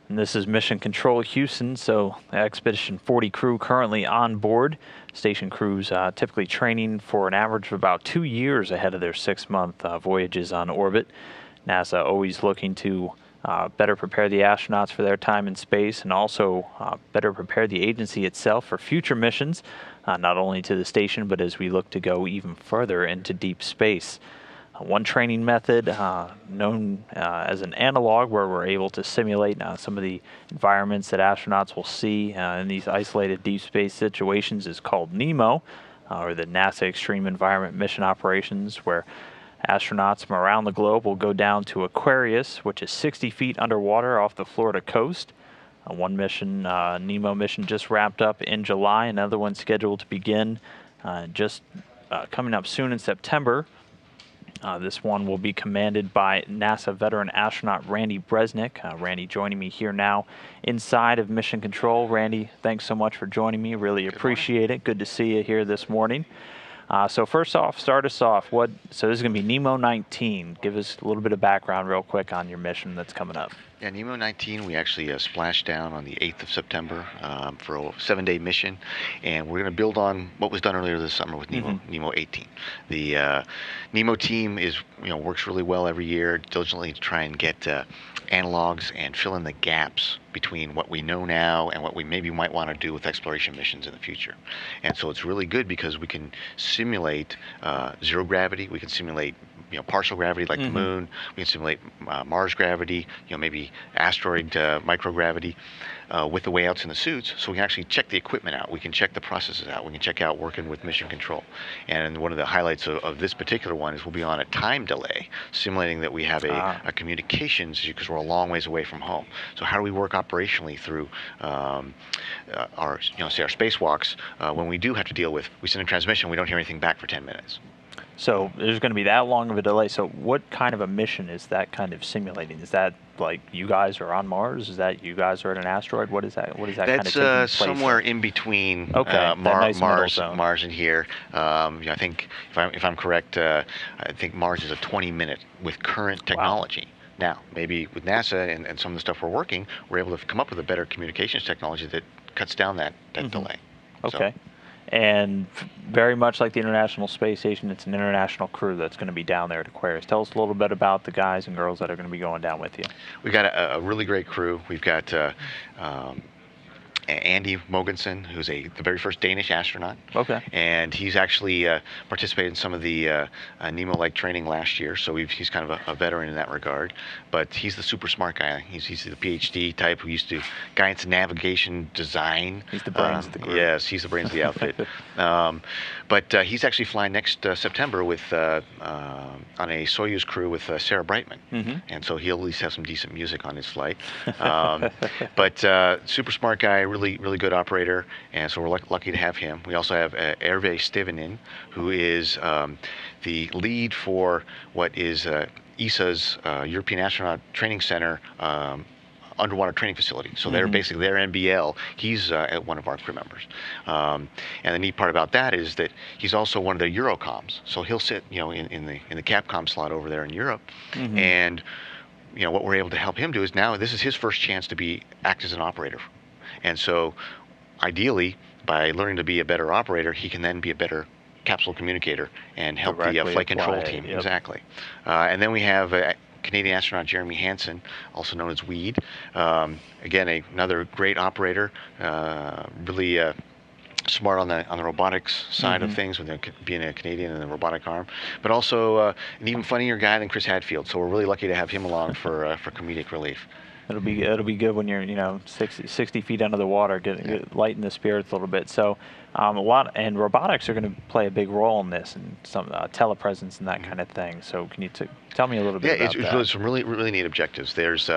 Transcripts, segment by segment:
And this is Mission Control Houston, so the Expedition 40 crew currently on board. Station crews typically training for an average of about 2 years ahead of their 6-month voyages on orbit. NASA always looking to better prepare the astronauts for their time in space and also better prepare the agency itself for future missions, not only to the station, but as we look to go even further into deep space. One training method known as an analog, where we're able to simulate some of the environments that astronauts will see in these isolated deep space situations, is called NEMO, or the NASA Extreme Environment Mission Operations, where astronauts from around the globe will go down to Aquarius, which is 60 feet underwater off the Florida coast. One mission, NEMO mission, just wrapped up in July. Another one scheduled to begin just coming up soon in September. This one will be commanded by NASA veteran astronaut Randy Bresnik. Randy joining me here now inside of Mission Control. Randy, thanks so much for joining me. Really appreciate it. Good to see you here this morning. So first off, start us off. So this is going to be NEMO 19. Give us a little bit of background real quick on your mission that's coming up. Yeah, NEMO 19, we actually splashed down on the 8th of September for a 7-day mission, and we're going to build on what was done earlier this summer with NEMO 18. The NEMO team works really well every year, diligently to try and get analogs and fill in the gaps between what we know now and what we maybe might want to do with exploration missions in the future. And so it's really good because we can simulate zero gravity, we can simulate partial gravity like the moon, we can simulate Mars gravity, maybe asteroid microgravity with the way outs in the suits, so we can actually check the equipment out, we can check the processes out, we can check out working with mission control. And one of the highlights of this particular one is we'll be on a time delay, simulating that we have a communications, because we're a long ways away from home. So how do we work operationally through our spacewalks when we do have to deal with, we send a transmission, we don't hear anything back for 10 minutes. So there's going to be that long of a delay. So what kind of a mission is that kind of simulating? Is that like you guys are on Mars? Is that you guys are at an asteroid? What is that? What is that kind of taking place? That's somewhere in between Mars and here. I think if I'm correct, I think Mars is a 20-minute with current technology. Wow. Now, maybe with NASA and some of the stuff we're working, we're able to come up with a better communications technology that cuts down that delay. Okay. So. And very much like the International Space Station, it's an international crew that's going to be down there at Aquarius. Tell us a little bit about the guys and girls that are going to be going down with you. We've got a really great crew. We've got Andy Mogensen, who's the very first Danish astronaut. Okay. And he's actually participated in some of the NEMO-like training last year, so he's kind of a veteran in that regard. But he's the super smart guy. He's the PhD type who used to guidance, navigation, design. He's the brains of the group. Yes, he's the brains of the outfit. But he's actually flying next September with on a Soyuz crew with Sarah Brightman, and so he'll at least have some decent music on his flight. But super smart guy. Really good operator, and so we're lucky to have him. We also have Hervé Stevenin, who is the lead for what is ESA's European Astronaut Training Center underwater training facility. So they're basically their NBL. He's one of our crew members. And the neat part about that is that he's also one of the Eurocoms. So he'll sit, in the Capcom slot over there in Europe, and what we're able to help him do is now this is his first chance to act as an operator. And so, ideally, by learning to be a better operator, he can then be a better capsule communicator and help the flight control team. Yep. Exactly. And then we have Canadian astronaut Jeremy Hansen, also known as Weed. Again, another great operator, really smart on the robotics side of things, with being a Canadian and the robotic arm, but also an even funnier guy than Chris Hadfield. So we're really lucky to have him along for comedic relief. It'll be good when you're 60 feet under the water, lighten the spirits a little bit. So and robotics are going to play a big role in this, and some telepresence and that kind of thing. So can you tell me a little bit about that? Yeah, it's some really neat objectives. There's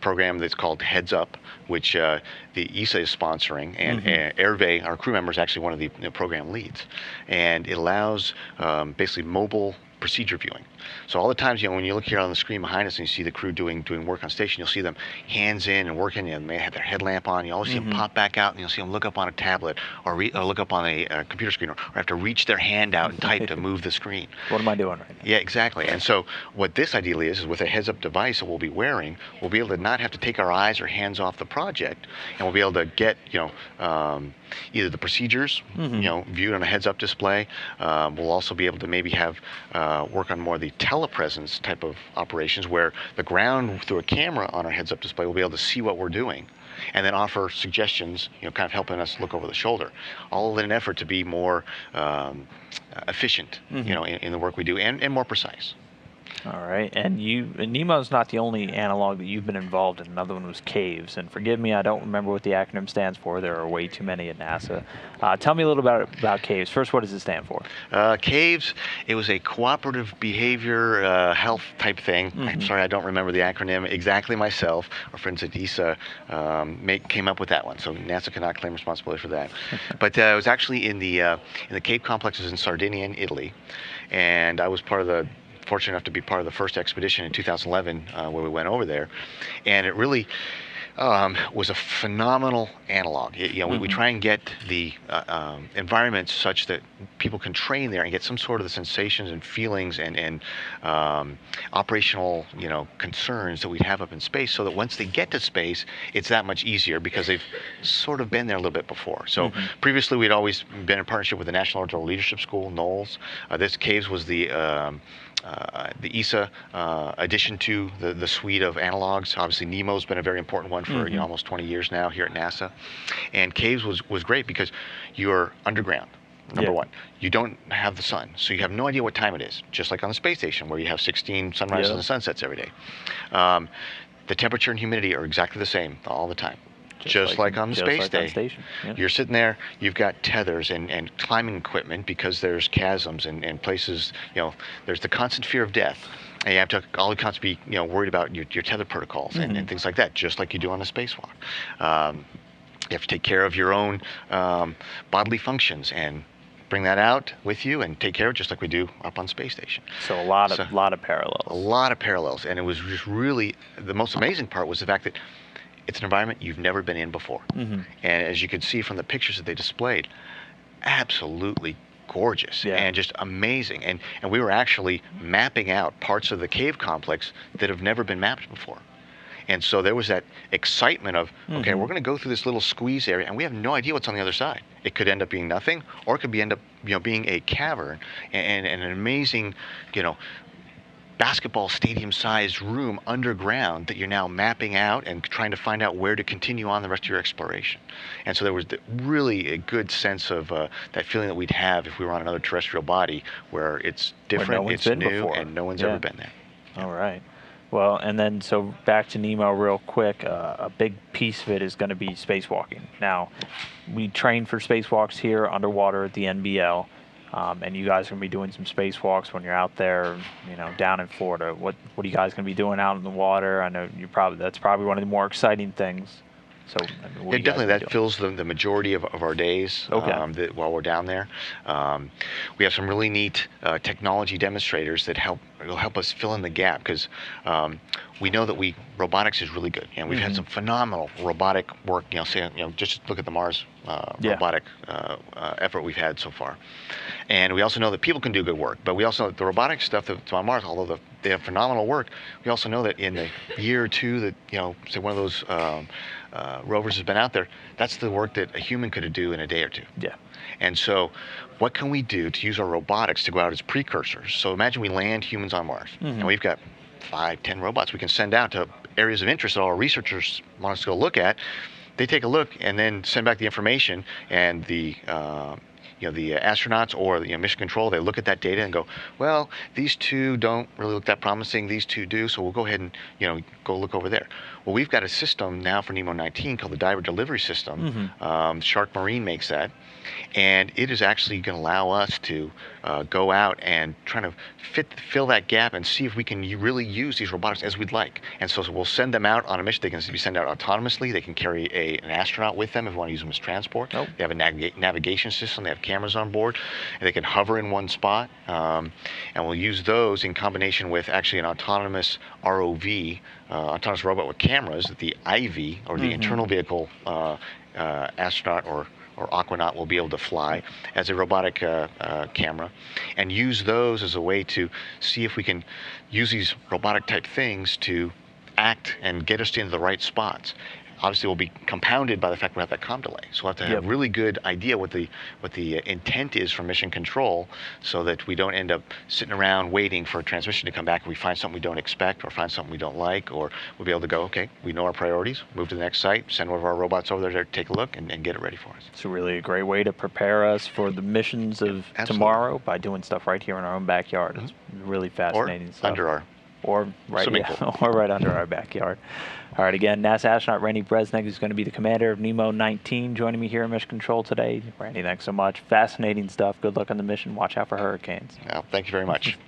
program that's called Heads Up, which the ESA is sponsoring, and Hervé, our crew member, is actually one of the program leads. And it allows basically mobile procedure viewing. So all the times, when you look here on the screen behind us and you see the crew doing work on station, you'll see them hands in and working, and they have their headlamp on. You always see them pop back out, and you'll see them look up on a tablet or look up on a computer screen, or have to reach their hand out and type to move the screen. What am I doing right now? Yeah, exactly. And so what this ideally is with a heads-up device that we'll be wearing, we'll be able to not have to take our eyes or hands off the project, and we'll be able to get, either the procedures, viewed on a heads-up display. We'll also be able to maybe have work on more of the telepresence type of operations, where the ground through a camera on our heads-up display will be able to see what we're doing, and then offer suggestions, kind of helping us look over the shoulder, all in an effort to be more efficient, in the work we do, and more precise. All right, and NEMO's not the only analog that you've been involved in. Another one was CAVES, and forgive me, I don't remember what the acronym stands for. There are way too many at NASA. Tell me a little about CAVES. First, what does it stand for? CAVES, it was a cooperative behavior health type thing. I'm sorry, I don't remember the acronym exactly myself. Our friends at ESA came up with that one, so NASA cannot claim responsibility for that. But it was actually in the CAVE complexes in Sardinia in Italy, and I was fortunate enough to be part of the first expedition in 2011 where we went over there, and it really was a phenomenal analog. We try and get the environment such that people can train there and get some sort of the sensations and feelings and operational concerns that we'd have up in space, so that once they get to space, it's that much easier because they've sort of been there a little bit before. So previously we'd always been in partnership with the National Orbital Leadership School, NOLS. This CAVES was the ESA addition to the suite of analogs. Obviously, NEMO's been a very important one for almost 20 years now here at NASA. And CAVES was great because you're underground, number one. You don't have the sun, so you have no idea what time it is, just like on the space station where you have 16 sunrises and sunsets every day. The temperature and humidity are exactly the same all the time. Just like on the space station. You're sitting there, you've got tethers and climbing equipment because there's chasms and places, there's the constant fear of death. And you have to all constantly be, worried about your tether protocols and things like that, just like you do on a spacewalk. You have to take care of your own bodily functions and bring that out with you and take care of it just like we do up on space station. So a lot of parallels. A lot of parallels. And it was just really, the most amazing part was the fact that it's an environment you've never been in before. And as you could see from the pictures that they displayed, absolutely gorgeous and just amazing. And we were actually mapping out parts of the cave complex that have never been mapped before. And so there was that excitement of, okay, we're going to go through this little squeeze area, and we have no idea what's on the other side. It could end up being nothing, or it could end up being a cavern and an amazing, basketball stadium-sized room underground that you're now mapping out and trying to find out where to continue on the rest of your exploration. And so there was really a good sense of that feeling that we'd have if we were on another terrestrial body where it's different, it's new, and no one's ever been there. All right. Well, and then so back to NEMO real quick. A big piece of it is going to be spacewalking. Now, we train for spacewalks here underwater at the NBL. And you guys are going to be doing some spacewalks when you're out there, down in Florida. What are you guys going to be doing out in the water? I know that's probably one of the more exciting things. So definitely that fills the majority of our days while we're down there. We have some really neat technology demonstrators that will help us fill in the gap, because we know that robotics is really good, and we've had some phenomenal robotic work. Just look at the Mars robotic effort we've had so far. And we also know that people can do good work, but we also know that the robotic stuff that's on Mars, although they have phenomenal work, we also know that in the year or two that, say one of those rovers has been out there, that's the work that a human could do in a day or two. And so what can we do to use our robotics to go out as precursors? So imagine we land humans on Mars, and we've got 5-10 robots we can send out to areas of interest that all our researchers want us to go look at. They take a look and then send back the information, and the astronauts or mission control, they look at that data and go, well, these two don't really look that promising, these two do, so we'll go ahead and go look over there. Well, we've got a system now for NEMO 19 called the Diver Delivery System. Shark Marine makes that, and it is actually going to allow us to go out and try to fill that gap and see if we can really use these robotics as we'd like. And so we'll send them out on a mission. They can be sent out autonomously. They can carry an astronaut with them if we want to use them as transport. They have a navigation system. They have cameras on board, and they can hover in one spot. And we'll use those in combination with actually an autonomous ROV, autonomous robot with cameras, the IV, or the internal vehicle astronaut or Aquanaut will be able to fly as a robotic camera, and use those as a way to see if we can use these robotic type things to act and get us into the right spots. Obviously, will be compounded by the fact we have that comm delay. So we'll have to have a really good idea what the intent is from mission control, so that we don't end up sitting around waiting for a transmission to come back and we find something we don't expect or find something we don't like, or we'll be able to go, okay, we know our priorities, move to the next site, send one of our robots over there to take a look and get it ready for us. It's really a great way to prepare us for the missions of tomorrow by doing stuff right here in our own backyard. It's really fascinating stuff. Under our or right, or right under our backyard. All right, again, NASA astronaut Randy Bresnik is going to be the commander of Nemo 19, joining me here in Mission Control today. Randy, thanks so much. Fascinating stuff. Good luck on the mission. Watch out for hurricanes. Well, thank you very much.